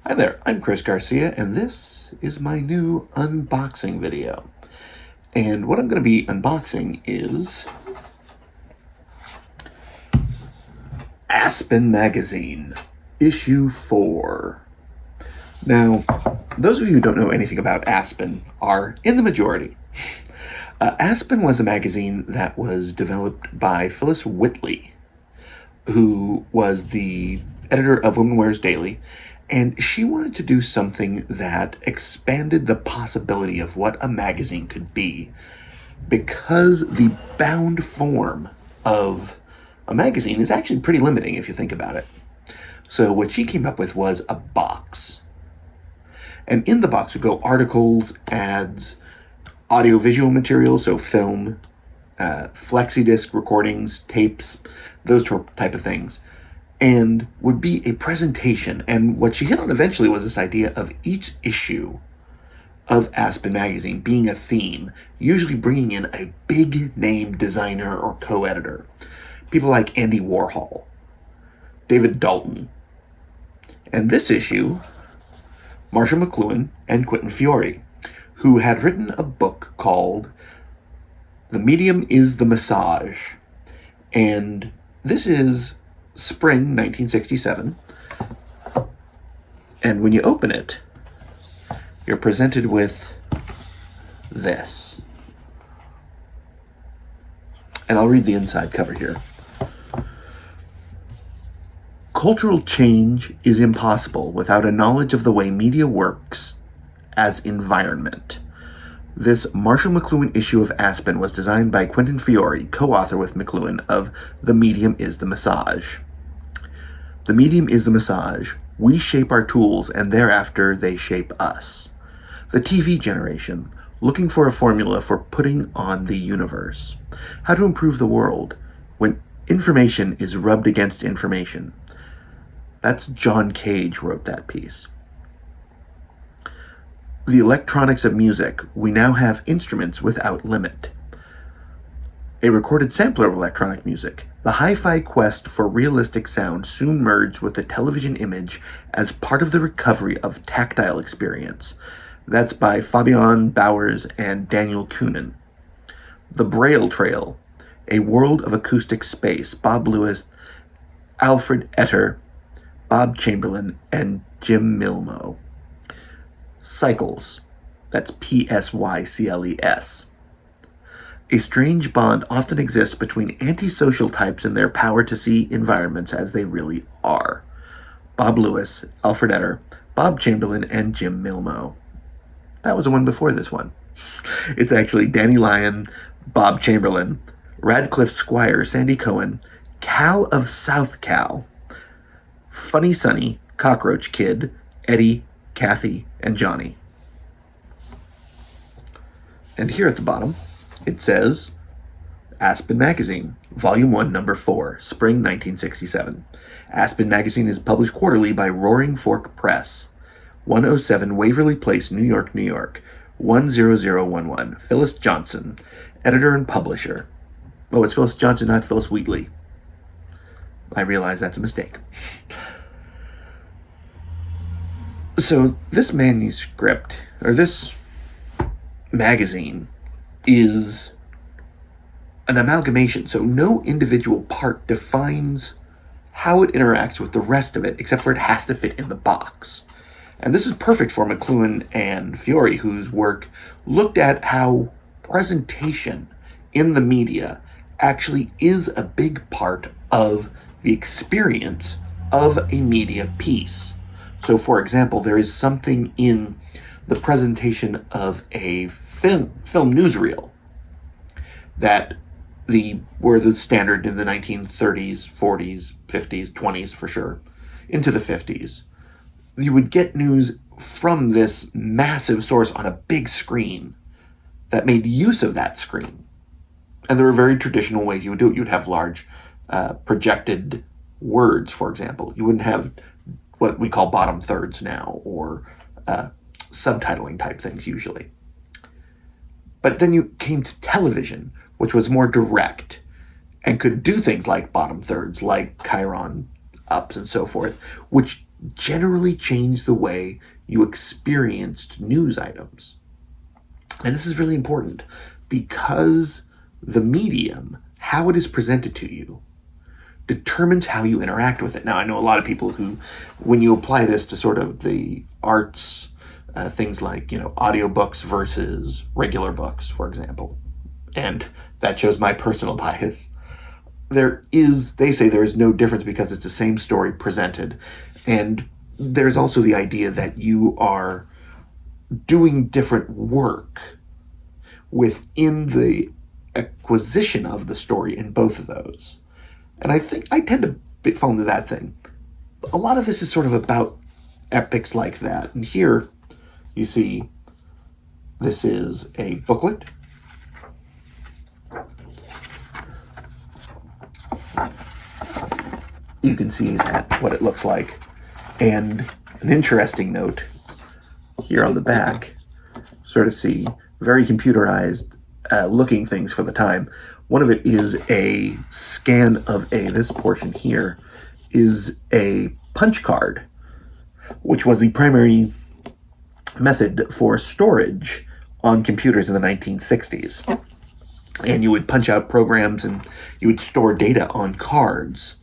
Hi there, I'm Chris Garcia, and this is my new unboxing video. And what I'm going to be unboxing is Aspen Magazine, issue 4. Now, those of you who don't know anything about Aspen are in the majority. Aspen was a magazine that was developed by Phyllis Whitley, who was the editor of Women Wears Daily, and she wanted to do something that expanded the possibility of what a magazine could be, because the bound form of a magazine is actually pretty limiting if you think about it. So what she came up with was a box. And in the box would go articles, ads, audiovisual material, so film, flexi-disc recordings, tapes, those type of things, and would be a presentation. And what she hit on eventually was this idea of each issue of Aspen Magazine being a theme, usually bringing in a big name designer or co-editor. People like Andy Warhol, David Dalton, and this issue, Marshall McLuhan and Quentin Fiore, who had written a book called The Medium is the Massage. And this is spring 1967. And when you open it, you're presented with this. And I'll read the inside cover here. Cultural change is impossible without a knowledge of the way media works as environment. This Marshall McLuhan issue of Aspen was designed by Quentin Fiore, co-author with McLuhan of The Medium is the Massage. The medium is the massage. We shape our tools, and thereafter they shape us. The TV generation, looking for a formula for putting on the universe. How to improve the world when information is rubbed against information. That's John Cage wrote that piece. The electronics of music. We now have instruments without limit. A recorded sampler of electronic music. The hi-fi quest for realistic sound soon merged with the television image as part of the recovery of tactile experience. That's by Fabian Bowers and Daniel Kunin. The Braille Trail. A world of acoustic space. Bob Lewis, Alfred Etter, Bob Chamberlain, and Jim Milmo. Cycles. That's P-S-Y-C-L-E-S. A strange bond often exists between antisocial types and their power to see environments as they really are. Bob Lewis, Alfred Etter, Bob Chamberlain, and Jim Milmo. That was the one before this one. It's actually Danny Lyon, Bob Chamberlain, Radcliffe Squire, Sandy Cohen, Cal of South Cal, Funny Sonny, Cockroach Kid, Eddie, Kathy, and Johnny. And here at the bottom, it says, Aspen Magazine, Volume 1, Number 4, Spring 1967. Aspen Magazine is published quarterly by Roaring Fork Press, 107 Waverly Place, New York, New York, 10011. Phylis Johnson, editor and publisher. Oh, it's Phylis Johnson, not Phyllis Wheatley. I realize that's a mistake. So this manuscript, or this magazine, is an amalgamation. So no individual part defines how it interacts with the rest of it, except for it has to fit in the box. And this is perfect for McLuhan and Fiore, whose work looked at how presentation in the media actually is a big part of the experience of a media piece. So, for example, there is something in the presentation of a film newsreel that were the standard in the 1930s, 40s, 50s, 20s for sure, into the 50s. You would get news from this massive source on a big screen that made use of that screen. And there were very traditional ways you would do it. You'd have large projected words, for example. You wouldn't have what we call bottom thirds now, or subtitling type things usually. But then you came to television, which was more direct and could do things like bottom thirds, like chyron ups and so forth, which generally changed the way you experienced news items. And this is really important because the medium, how it is presented to you, determines how you interact with it. Now, I know a lot of people who, when you apply this to sort of the arts, things like, audiobooks versus regular books, for example, and that shows my personal bias. They say there is no difference because it's the same story presented. And there's also the idea that you are doing different work within the acquisition of the story in both of those. And I think I tend to fall into that thing. A lot of this is sort of about epics like that. And here you see this is a booklet. You can see that what it looks like. And an interesting note here on the back, sort of see very computerized looking things for the time. One of it is a scan of this portion here is a punch card, which was the primary method for storage on computers in the 1960s. And you would punch out programs and you would store data on cards.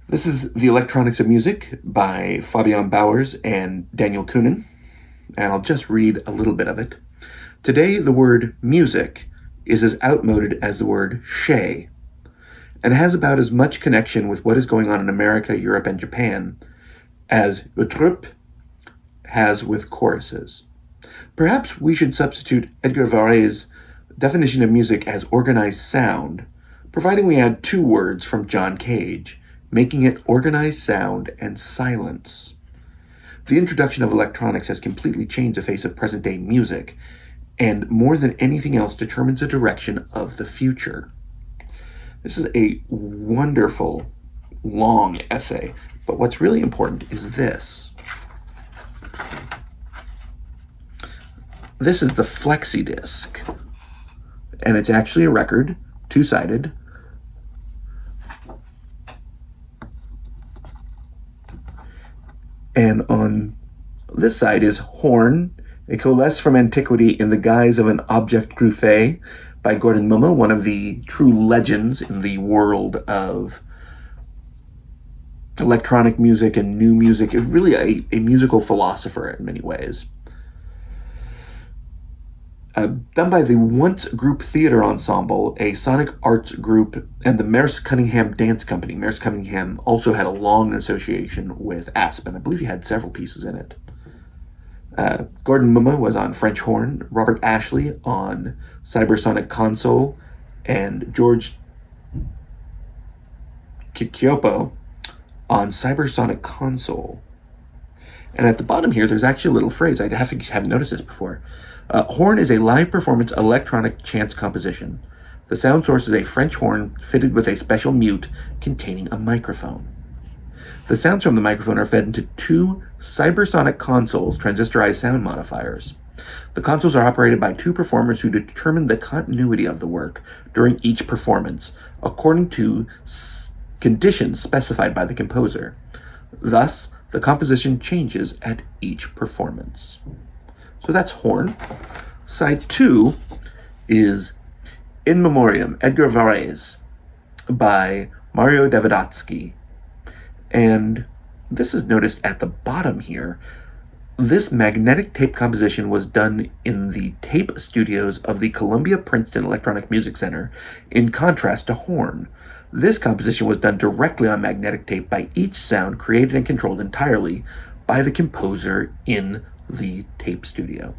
This is The Electronics of Music by Fabian Bowers and Daniel Kunin, and I'll just read a little bit of it. Today, the word music is as outmoded as the word shay, and has about as much connection with what is going on in America, Europe, and Japan as utrup has with choruses. Perhaps we should substitute Edgar Varè's definition of music as organized sound, providing we add two words from John Cage, making it organized sound and silence. The introduction of electronics has completely changed the face of present-day music, and more than anything else determines the direction of the future. This is a wonderful, long essay, but what's really important is this. This is the flexi disc, and it's actually a record, two-sided. And on this side is Horn, a coalesce from antiquity in the guise of an object groupé by Gordon Mumma, one of the true legends in the world of electronic music and new music. Really a musical philosopher in many ways. Done by the Once Group Theater Ensemble, a sonic arts group, and the Merce Cunningham Dance Company. Merce Cunningham also had a long association with Aspen. I believe he had several pieces in it. Gordon Mumma was on French horn, Robert Ashley on cybersonic console, and George Kikyopo on cybersonic console. And at the bottom here, there's actually a little phrase. I haven't noticed this before. Horn is a live performance electronic chance composition. The sound source is a French horn fitted with a special mute containing a microphone. The sounds from the microphone are fed into two cybersonic consoles, transistorized sound modifiers. The consoles are operated by two performers who determine the continuity of the work during each performance, according to conditions specified by the composer. Thus, the composition changes at each performance. So that's Horn. Side 2 is In Memoriam, Edgar Varèse, by Mario Davidotsky. And this is noticed at the bottom here. This magnetic tape composition was done in the tape studios of the Columbia Princeton Electronic Music Center, in contrast to Horn. This composition was done directly on magnetic tape by each sound created and controlled entirely by the composer in the tape studio.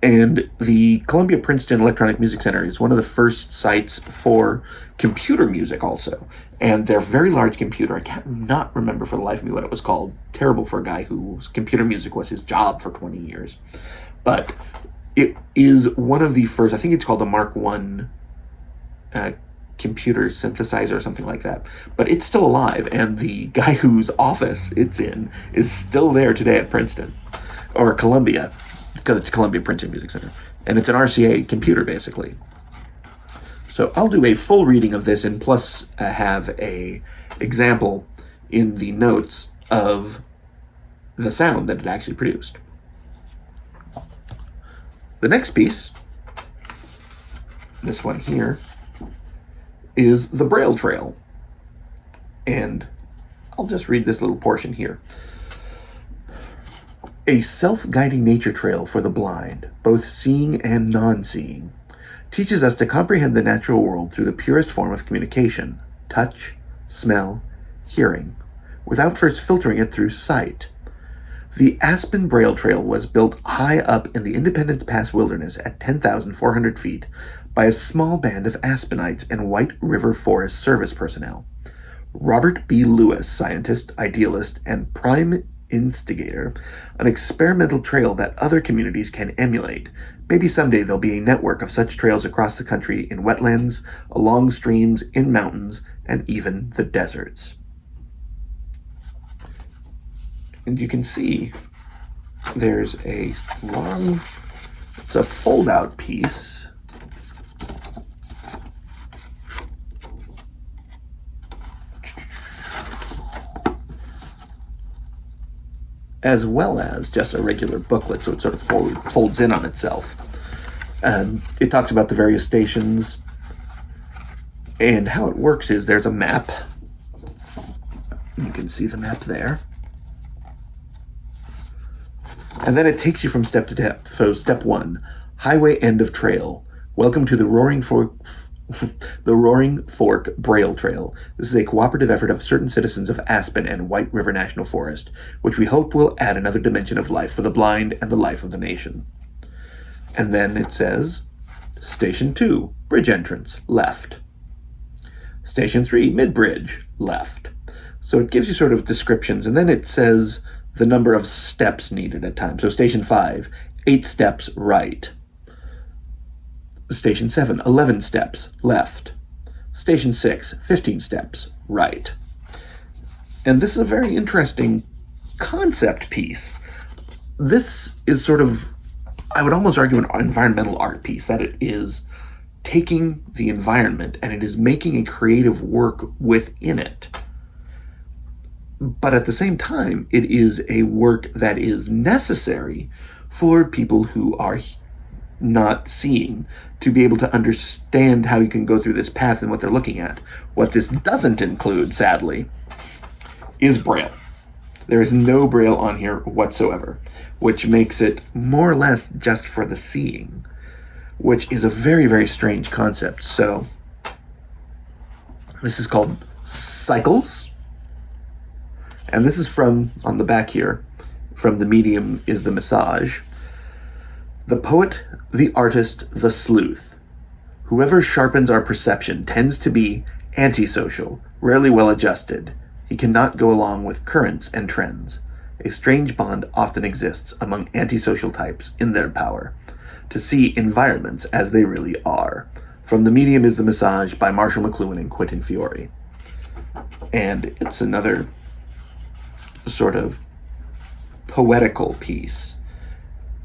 And the Columbia Princeton Electronic Music Center is one of the first sites for computer music also. And their very large computer, I can't not remember for the life of me what it was called. Terrible for a guy whose computer music was his job for 20 years. But it is one of the first, I think it's called a Mark I computer synthesizer or something like that. But it's still alive, and the guy whose office it's in is still there today at Princeton. Or Columbia, because it's Columbia Princeton Music Center. And it's an RCA computer, basically. So I'll do a full reading of this and plus have a example in the notes of the sound that it actually produced. The next piece, this one here, is the Braille Trail. And I'll just read this little portion here. A self-guiding nature trail for the blind, both seeing and non-seeing, teaches us to comprehend the natural world through the purest form of communication, touch, smell, hearing, without first filtering it through sight. The Aspen Braille Trail was built high up in the Independence Pass wilderness at 10,400 feet by a small band of Aspenites and White River Forest Service personnel. Robert B. Lewis, scientist, idealist, and prime instigator, an experimental trail that other communities can emulate. Maybe someday there'll be a network of such trails across the country, in wetlands, along streams, in mountains, and even the deserts. And you can see there's a long, it's a fold-out piece. As well as just a regular booklet, so it sort of folds in on itself. It talks about the various stations, and how it works is there's a map. You can see the map there. And then it takes you from step to step. So step 1, highway end of trail. Welcome to the Roaring Fork Braille Trail. This is a cooperative effort of certain citizens of Aspen and White River National Forest, which we hope will add another dimension of life for the blind and the life of the nation. And then it says, Station 2, bridge entrance, left. Station 3, mid-bridge, left. So it gives you sort of descriptions, and then it says the number of steps needed at times. So Station 5, 8 steps right. Station 7, 11 steps left. Station 6, 15 steps right. And this is a very interesting concept piece. This is sort of, I would almost argue, an environmental art piece, that it is taking the environment and it is making a creative work within it. But at the same time, it is a work that is necessary for people who are not seeing to be able to understand how you can go through this path and what they're looking at. What this doesn't include, sadly, is Braille. There is no Braille on here whatsoever, which makes it more or less just for the seeing, which is a very, very strange concept. So this is called Cycles. And this is from, on the back here, from The Medium is the Massage. The poet, the artist, the sleuth. Whoever sharpens our perception tends to be antisocial, rarely well-adjusted. He cannot go along with currents and trends. A strange bond often exists among antisocial types in their power to see environments as they really are. From The Medium is the Massage by Marshall McLuhan and Quentin Fiore. And it's another sort of poetical piece.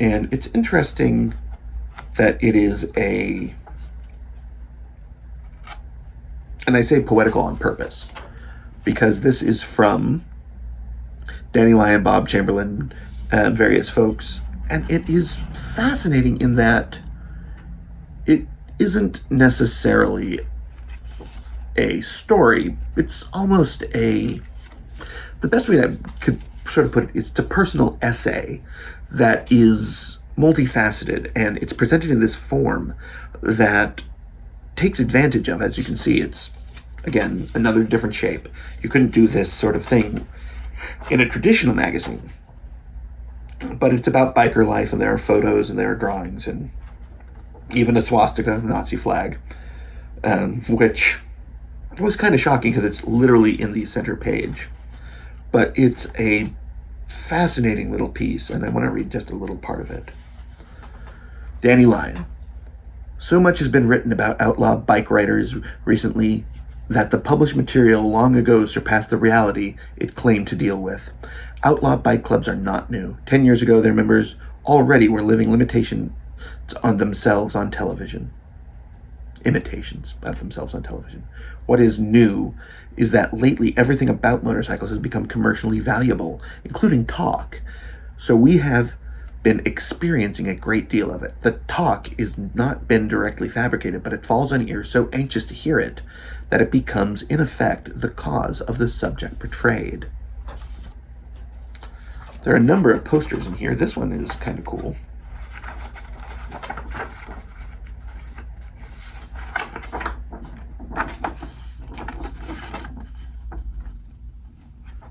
And it's interesting that it is and I say poetical on purpose, because this is from Danny Lyon, Bob Chamberlain, various folks, and it is fascinating in that it isn't necessarily a story. It's almost the best way that I could sort of put it, it's a personal essay that is multifaceted, and it's presented in this form that takes advantage of, as you can see, it's, again, another different shape. You couldn't do this sort of thing in a traditional magazine. But it's about biker life, and there are photos, and there are drawings, and even a swastika, Nazi flag, which was kind of shocking because it's literally in the center page. But it's a fascinating little piece, and I want to read just a little part of it. Danny Lyon. So much has been written about outlaw bike riders recently that the published material long ago surpassed the reality it claimed to deal with. Outlaw bike clubs are not new. 10 years ago, their members already were living limitations on themselves on television. Imitations of themselves on television. What is new is that lately everything about motorcycles has become commercially valuable, including talk. So we have been experiencing a great deal of it. The talk is not been directly fabricated, but it falls on ears so anxious to hear it that it becomes, in effect, the cause of the subject portrayed. There are a number of posters in here. This one is kind of cool.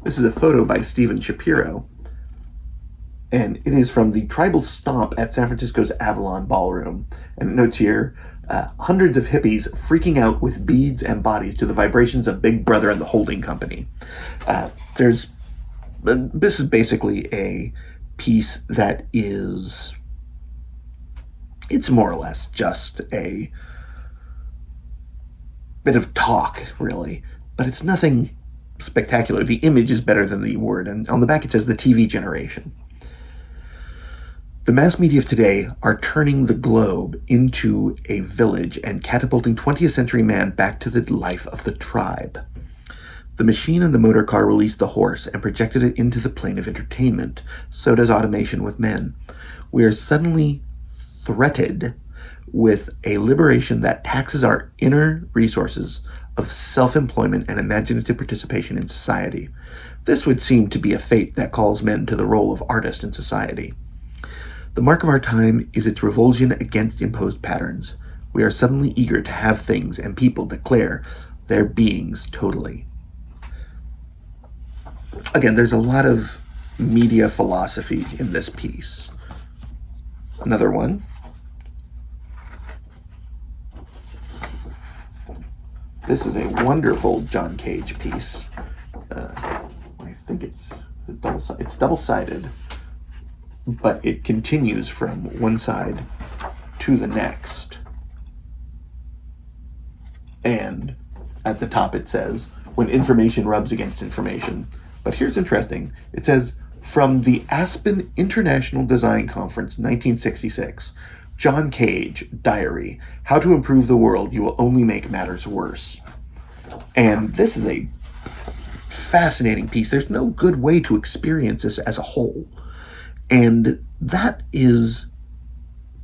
This is a photo by Stephen Shapiro, and it is from the Tribal Stomp at San Francisco's Avalon Ballroom. And it notes here, hundreds of hippies freaking out with beads and bodies to the vibrations of Big Brother and the Holding Company. This is basically a piece that is, it's more or less just a bit of talk, really, but it's nothing spectacular. The image is better than the word, and on the back it says the TV generation. The mass media of today are turning the globe into a village and catapulting 20th century man back to the life of the tribe. The machine and the motor car released the horse and projected it into the plane of entertainment. So does automation with men. We are suddenly threatened with a liberation that taxes our inner resources of self-employment and imaginative participation in society. This would seem to be a fate that calls men to the role of artist in society. The mark of our time is its revulsion against imposed patterns. We are suddenly eager to have things and people declare their beings totally. Again, there's a lot of media philosophy in this piece. Another one. This is a wonderful John Cage piece. I think it's double-sided, but it continues from one side to the next. And at the top it says, when information rubs against information. But here's interesting. It says, from the Aspen International Design Conference, 1966, John Cage, diary, how to improve the world, you will only make matters worse. And this is a fascinating piece. There's no good way to experience this as a whole. And that is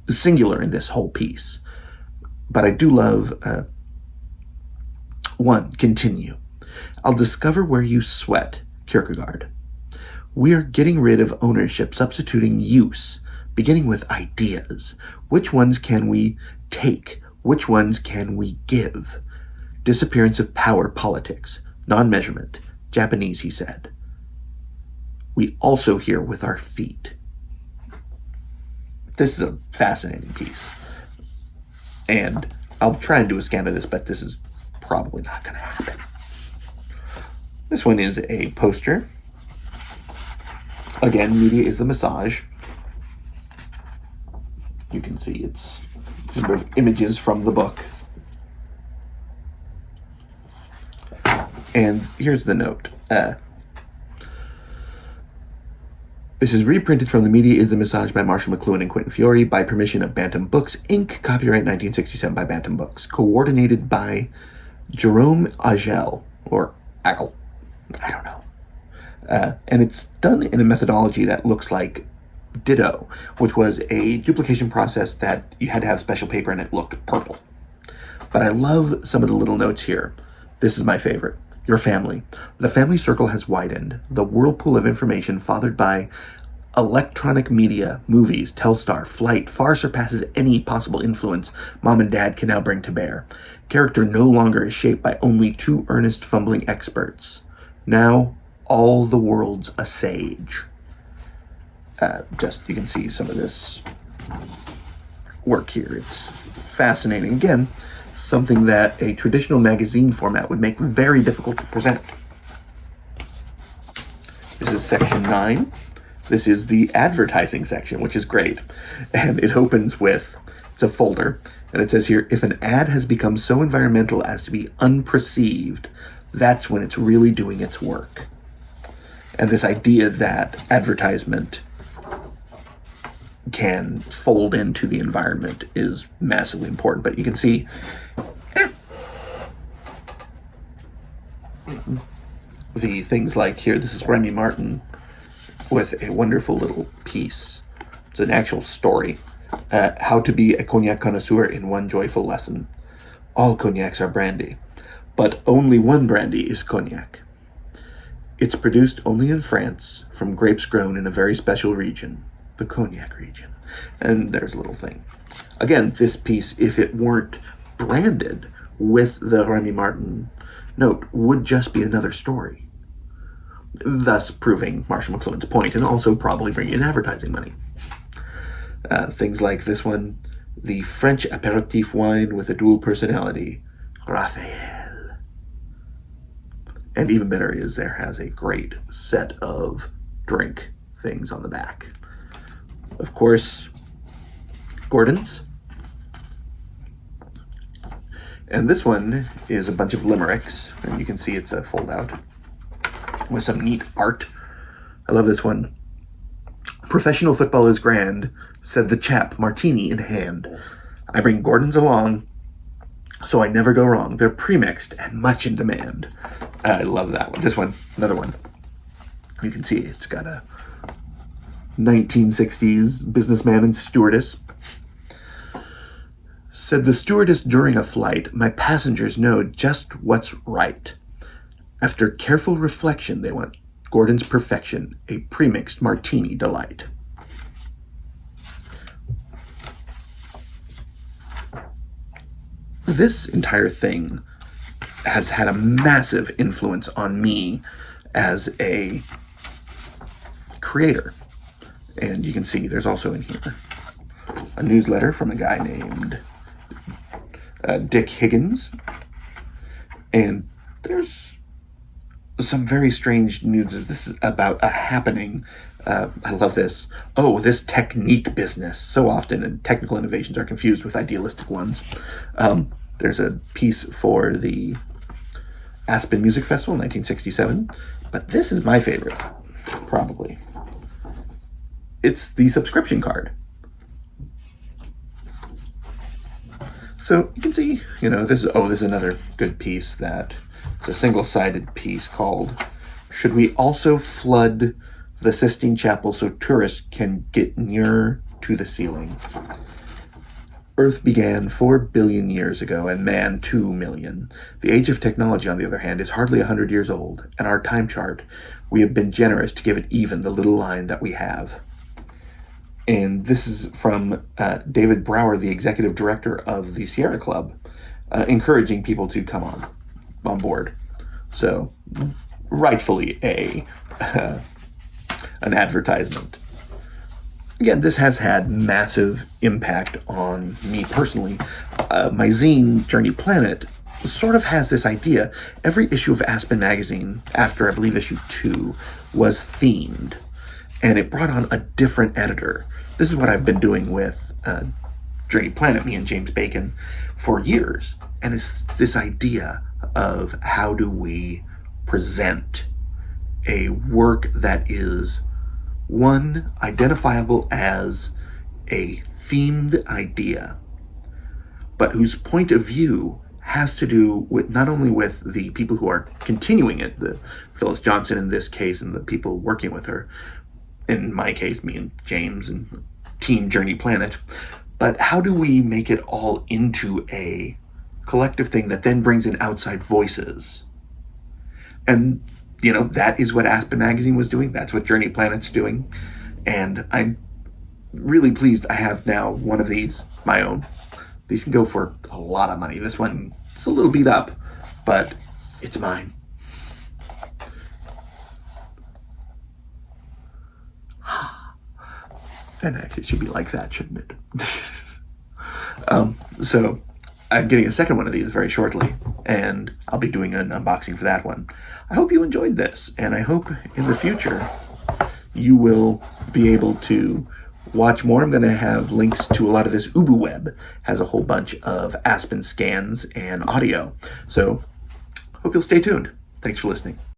singular in this whole piece. But I do love, one, continue. I'll discover where you sweat, Kierkegaard. We are getting rid of ownership, substituting use, beginning with ideas. Which ones can we take? Which ones can we give? Disappearance of power politics, non-measurement. Japanese, he said. We also hear with our feet. This is a fascinating piece. And I'll try and do a scan of this, but this is probably not going to happen. This one is a poster. Again, media is the massage. You can see it's a number of images from the book. And here's the note. This is reprinted from The Media is the Massage by Marshall McLuhan and Quentin Fiore by permission of Bantam Books, Inc., copyright 1967 by Bantam Books, coordinated by Jerome Agel, or Agel, I don't know. And it's done in a methodology that looks like Ditto, which was a duplication process that you had to have special paper and it looked purple. But I love some of the little notes here. This is my favorite. Your family. The family circle has widened. The whirlpool of information fathered by electronic media, movies, Telstar, flight, far surpasses any possible influence mom and dad can now bring to bear. Character no longer is shaped by only two earnest, fumbling experts. Now, all the world's a sage. You can see some of this work here. It's fascinating. Again, something that a traditional magazine format would make very difficult to present. This is section 9. This is the advertising section, which is great. And it opens with, it's a folder, and it says here, if an ad has become so environmental as to be unperceived, that's when it's really doing its work. And this idea that advertisement can fold into the environment is massively important. But you can see the things like here, this is Remy Martin with a wonderful little piece. It's an actual story. How to be a cognac connoisseur in one joyful lesson. All cognacs are brandy, but only one brandy is cognac. It's produced only in France from grapes grown in a very special region, the cognac region. And there's a little thing. Again, this piece, if it weren't branded with the Remy Martin note, would just be another story, thus proving Marshall McLuhan's point and also probably bringing in advertising money. Things like this one, the French aperitif wine with a dual personality, Raphael. And even better is there has a great set of drink things on the back. Of course, Gordon's. And this one is a bunch of limericks, and you can see it's a fold-out with some neat art. I love this one. Professional football is grand, said the chap, martini in hand. I bring Gordon's along, so I never go wrong. They're premixed and much in demand. I love that one. This one, another one. You can see it's got a 1960s businessman and stewardess. Said the stewardess during a flight, my passengers know just what's right. After careful reflection, they want Gordon's perfection, a premixed martini delight. This entire thing has had a massive influence on me as a creator. And you can see there's also in here a newsletter from a guy named Dick Higgins. And there's some very strange news. This is about a happening. I love this. Oh, this technique business. So often technical innovations are confused with idealistic ones. There's a piece for the Aspen Music Festival in 1967. But this is my favorite, probably. It's the subscription card. So you can see, this is another good piece that it's a single-sided piece called Should We Also Flood the Sistine Chapel so tourists can get nearer to the ceiling? Earth began 4 billion years ago and man 2 million. The age of technology, on the other hand, is hardly 100 years old, and our time chart, we have been generous to give it even the little line that we have. And this is from David Brower, the executive director of the Sierra Club, encouraging people to come on board. So, rightfully an advertisement. Again, this has had massive impact on me personally. My zine, Journey Planet, sort of has this idea. Every issue of Aspen Magazine, after I believe issue 2, was themed. And it brought on a different editor. This is what I've been doing with Journey Planet, me and James Bacon, for years. And it's this idea of how do we present a work that is, one, identifiable as a themed idea, but whose point of view has to do with not only with the people who are continuing it, the Phylis Johnson in this case, and the people working with her, in my case, me and James and Team Journey Planet, but how do we make it all into a collective thing that then brings in outside voices? And, that is what Aspen Magazine was doing. That's what Journey Planet's doing. And I'm really pleased I have now one of these, my own. These can go for a lot of money. This one is a little beat up, but it's mine. And actually, it should be like that, shouldn't it? So I'm getting a second one of these very shortly, and I'll be doing an unboxing for that one. I hope you enjoyed this, and I hope in the future you will be able to watch more. I'm going to have links to a lot of this. UbuWeb has a whole bunch of Aspen scans and audio. So hope you'll stay tuned. Thanks for listening.